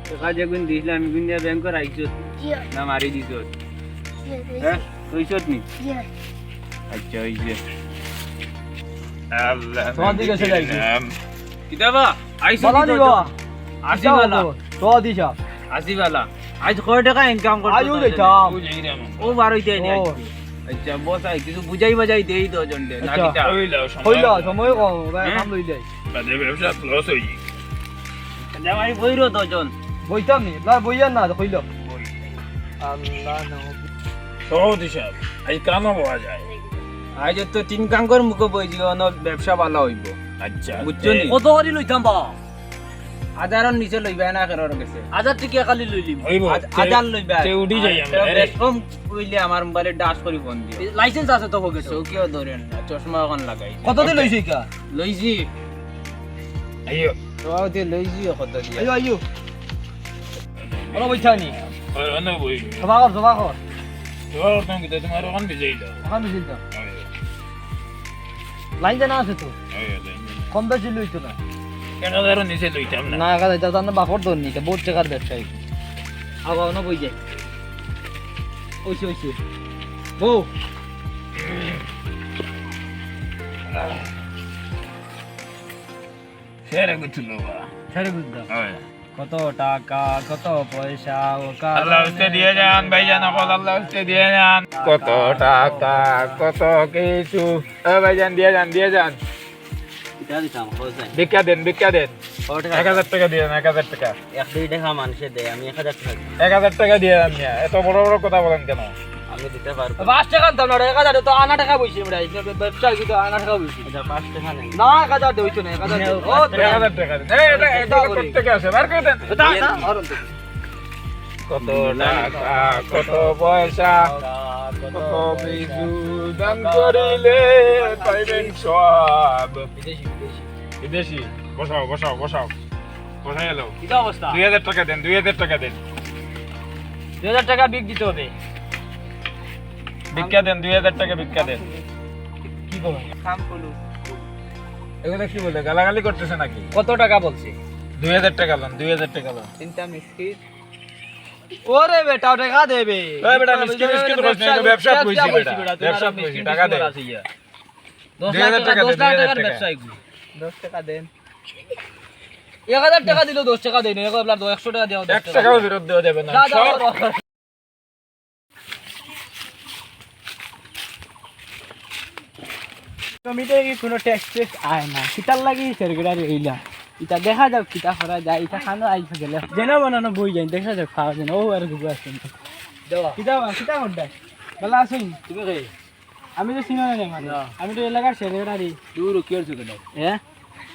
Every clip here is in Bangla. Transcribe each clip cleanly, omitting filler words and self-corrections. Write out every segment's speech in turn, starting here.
টাকা যেগুন দিছিলাম আমি গুন দিয়া ব্যাংকে রাখছত না মারি দিছত হ্যাঁ কইছত নি আচ্ছা ওই যে আল্লাহ তোমার দিকে চলে আইছি কিতাবা আইছো বলা দিব আসিবালা তো দিছা আসিবালা আজ কয় টাকা ইনকাম করছ আয়ু দেখাম ও বারইতে নি আচ্ছা বস আই কিছু বুঝাই বাজাই দেই তো জন্ডে না কিতা হইলা সময় কম ভাই কাম লই যাই বাদে ব্যবসা লস হই জামাই বইরো তো জন বইতাম নি না বইয়া না কইল আল্লাহ না সৌদি সাহেব আই কাম পাওয়া যায় আজ তো তিন কাঙ্কর মুখ বইজি অন ব্যবসা ভালো হইব আচ্ছা বুঝছো নি কত করি লইতাম বা হাজারন নিচে লইবা না কারোর কাছে 1000 টাকা খালি লইলিম হইব হাজার লইবা তে উডি যাই আমরা বেশকম কইলে আমার মোবাইলে ডাস করি ফোন দিও লাইসেন্স আছে তো হোগে চৌকিও ধরেন না চশমা এখন লাগাই কত দি লইছি কা লইজি আইও তো লইজি কত দিয়া আইও আইও ওরা বইছানি অন্য বই সবা কর তোমার তুমি কি তোমার ওখান বিজয় দাও ওখানে দিলতা লাইন জানা আছে তো কম বেশি লইতো না কেন ধরো নিচে লইতাম না না কাজ এটা জানা বাপর দন নিতে বহুত টাকার ব্যবসায়ী আবার না বই যায় ওইছে বউ শেয়ারে গুছলো বা ছেড়ে বুঝদা হয় কত টাকা কত পয়সা ও আল্লাহ উস্তে দিয়ে যান ভাইজান আপন আল্লাহ উস্তে দিয়ে যান কত টাকা কত কিছু ভাইজান দিয়ে যান এটা দিতাম কইছে ভিক্ষা দেন 1000 টাকা দিয়ে 1000 টাকা 1-2 টাকা মানুষে দেয় আমি 1000 টাকা 1000 টাকা দিয়ে আপনি এত বড় বড় কথা বলেন কেন আমি দিতে পারবো 5 টাকা দাও না 1000 তো আনা টাকা বইছি আমরা ব্যবসা কি তো আনা টাকা বইছি এটা 5 টাকা নেই না 1000 দেইছো না 1000 ও 1000 টাকা দেন এই এটা প্রত্যেকে আছে বার করে দেন কত টাকা কত পয়সা কত কিছু দান করিলে পাইবেন সব বিদেশি বসাও বসাই এলো কি অবস্থা 2000 টাকা দেন 2000 টাকা দেন 2000 টাকা বিক দিতে হবে ভিক্ষা দেন 2000 টাকা ভিক্ষা দেন কি বলো কাম করলু এগুলো কি বলে গালাগালি করতেছে নাকি কত টাকা বলছে 2000 টাকা লোন 2000 টাকা লোন চিন্তা মিস্কিট ওরে বেটা টাকা দেবে ওই বেটা মিসকিন করছ না ব্যবসা কইছি বেটা ব্যবসা কইছি টাকা দে 2000 টাকা দে 10 টাকার 2000 ব্যবসা টাকা এগুলো 10 টাকা দেন 1000 টাকা দিলো 10 টাকা দেই না একবার 100 টাকা দাও 1 টাকাও ফেরত দেওয়া যাবে না সব কমিতে কি কোনো টেক্সট আয় না কিতার লাগি সেরগড়ারে হইলা এটা দেখা যাও কিতা করা যায় এটা খানো আইছে গেলে যেন বানানো বই যাই দেখা যাও খাওয়া যেন ও আর গুগু আসেন দেওয়া কিতা করডা বলা আসুন তুমি কে আমি তো চিনো না মানে আমি তো এলাকার সেরগড়ারি দূর কি করছো কেন হ্যাঁ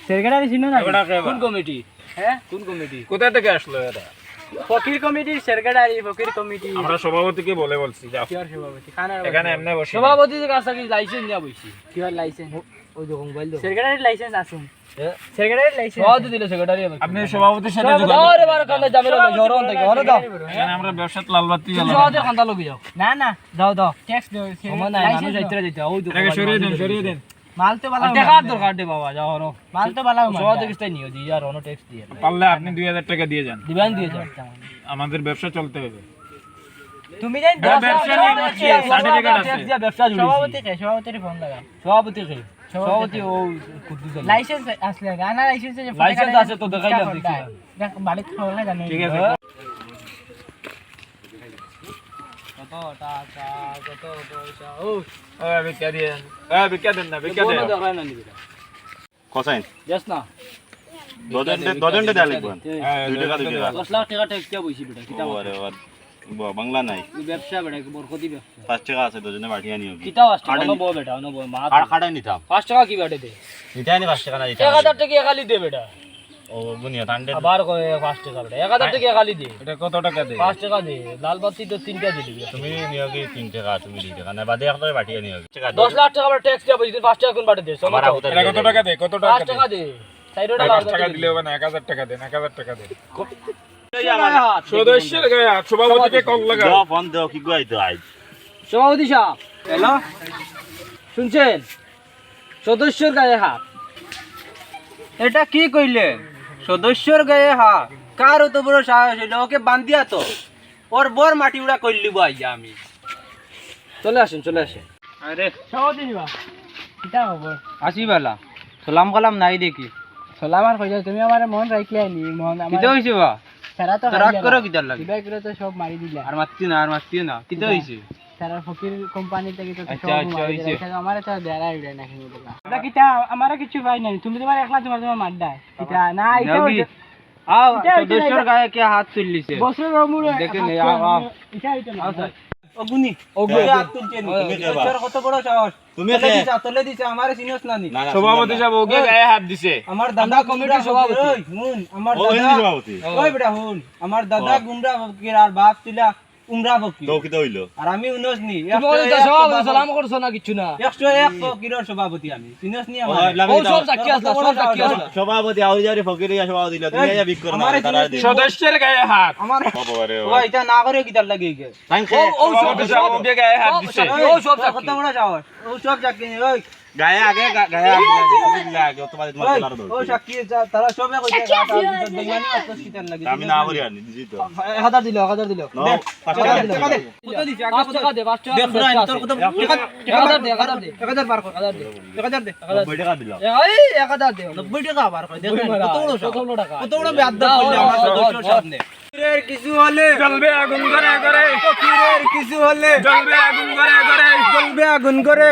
সেরগড়ারি চিনো না এবারে কে কোন কমিটি হ্যাঁ কোন কমিটি কোথা থেকে আসলো এটা ফকির কমিটি সেরগড়ারি ফকির কমিটি আমরা সভাপতিকে বলছি যাও কিয়ার সভাপতি খানার এখানে এমনি বসে সভাপতির কাছে কি লাইসেন্স নিয়া বইছি কিয়ার লাইসেন্স ওই যে মোবাইল দাও সেরগড়ারি লাইসেন্স আছে সেরগড়ারি লাইসেন্স সভাপতি দিলে সেক্রেটারি আপনি সভাপতির সাথে যোগাযোগ আরে বার কান্দা যাবে না জরন থেকে ঘরে দাও এখানে আমরা ব্যবসাতে লালবাতি তুমি সভাপতি কান্দা লগি যাও না না দাও ট্যাক্স দাও সময় নাই মানুষ যাইতে যাইতে ওই তো এটাকে সরিয়ে দেন মাল তো বালা টাকার দরকার দে বাবা যাও হনো মাল তো বালা সভাপতি কিস্তাই নিও দি আর অন্য ট্যাক্স দিয়ে পারলে আপনি 2000 টাকা দিয়ে যান দিবেন দিয়ে যাও আমাদের ব্যবসা চলতে হবে তুমি জান ব্যবসা নিয়ে বসছি, certificate আছে। ট্যাক্স দিয়া ব্যবসা জুড়ি সভাপতির ফোন লাগা সভাপতি কে সভাপতি ও কুদ্দুস লাইসেন্স আসলে গানা লাইসেন্স লাইসেন্স আছে তো দেখাই দাও দেখি দেখ মালিক খাওয়া জানে ঠিক আছে কত টাকা কত পয়সা ও ওই ভিক্ষা দেন ভিক্ষা দেন না ভিক্ষা দেন দেখাই না নিবি কসাইন জাস্ট না দজনটা দেয়া লিখবেন হ্যাঁ, 2 টাকা 2 টাকা 10 লাখ টাকা ট্যাক্স দিয়া বইছি বেটা কিতা ওরে বাংলা নাই ব্যবসা বেটা বরকতি ব্যবসা 5 টাকা আছে দজনে বাটিয়া নিও কি কিতাও আসছে অন বউ বেটা অন বউ মা খাড়াই নিতাম 5 টাকা কি বেটে দে নিতাই নি 5 টাকা না 1000 টাকা খালি দে বেটা ও বুনিয়া টান্ডে আবার কয় 5 টাকা বেটা 1000 টাকা খালি দে এটা কত টাকা দেয় 5 টাকা দে লাল বাতি তো 3টা দিবি তুমি নিও কি 3 টাকা তুমি 2 টাকা না বাদে একটা বাটিয়া নিও টাকা 10 লাখ টাকা ট্যাক্স দিয়া বইছি 5 টাকা কোন বাটে দে আমার আগুতা এটা কত টাকা দেয় কত 5 টাকা দে 4 টাকা 5 টাকা দিলে হবে না 1000 টাকা দেন 1000 টাকা দেন আমার সদস্যের গায়ে হাত, সভাপতিকে কল লাগা দাও ফোন দাও কি গাইতো আই সভাপতি সাহেব হ্যালো শুনছেন সদস্যর গায়ে হাত এটা কি কইলে সদস্যর গায়ে হাত কার তো বড় সাহস হইলো ওকে বান্ধিয়া তো ওর বর মাটি উড়া কইলিব আইয়া আমি চলে আসেন আরে সহজ নিবা কিতা খবর আসি বালা সালাম কালাম নাই দেখি সালাম আর কইলা তুমি আমার মন রাখলে নি মন আমার কিতা হইছে বা সারা তো রাগ করো কিতার লাগে কিবা করে তো সব মারি দিলা আর মারতি না কিতা হইছে সারা ফকির কোম্পানি থেকে তো আচ্ছা, সব আচ্ছা, মারি হইছে। দিলা আমার তো দেরা উড়ে না কিনে দিলা এটা কিতা আমারে কিছু পাই নাই তুমি তোমার একলা তোমার মারডা কিতা না এটা আও এটা হইছে না, সদস্যর এটা- গায়ে কে হাত তুললিছে বছর রমুরে দেখে নে, আও। এটা এটা আও না স্যার। অগুনি হাত তুলছে নি তুমি কে বা? সদস্যর কত বড় সাহস তুমি তলে কে? দিছে আমারে চিনস না নি না, না, সভাপতি সাহেব ওকে গায়ে হাত দিছে আমার দাদা কমিটির সভাপতি ওই হুন আমার ও দাদা এমনি সভাপতি ওই বেটা হুন আমার দাদা গুমরা ফকির আর বাপ ছিলা উমরা ফকির তো কিতা হইলো আর আমি উনস নি সালাম করছো না কিছু না 101 ফকিরের সভাপতি আমি চিনস নি ও, আমার ইবলামি ও দাও। সব সাক্ষী আছে সব সাক্ষী আছে সভাপতি আউরি যারে ফকিরে সভাপতি দিল তুমি আইয়া বিক করো না আমারে তারা জিনিস দে দিন। সদস্যের গায়ে হাত আমার বাবারে ও এটা না করে কিতার লাগি গে টাইম ও খে ও সভাপতি সাহেব ওকে গায়ে হাত দিছে ও সব কত সাক্ষী বড় সাহস ও সব সাক্ষী ওই গায়ে আগে গায়ে আগে তোমার তোমার ওই, কলার ও দৌড় সাক্ষী তারা সবে কইছে গাটা বেমানি অত কিতার লাগি আমি না করি আনি দিছি তো 1000 দিল নাও 5 টাকা দিল কত দিছ 5 টাকা দে 5 টাকা দেখ রাইন তোর কত 1000 দে 1000 দে 1000 বার কর 1000 দে 1000 দে 90 টাকা দিল এই 1000 দে 90 টাকা বার কর দেখ কত বড় সাহস। 17 টাকা কত বড় বেয়াদব করলি আমার সদস্যর সামনে ফকিরের কিছু হলে জ্বলবে আগুন করে করে ফকিরের কিছু হলে জ্বলবে আগুন করে করে জ্বলবে আগুন করে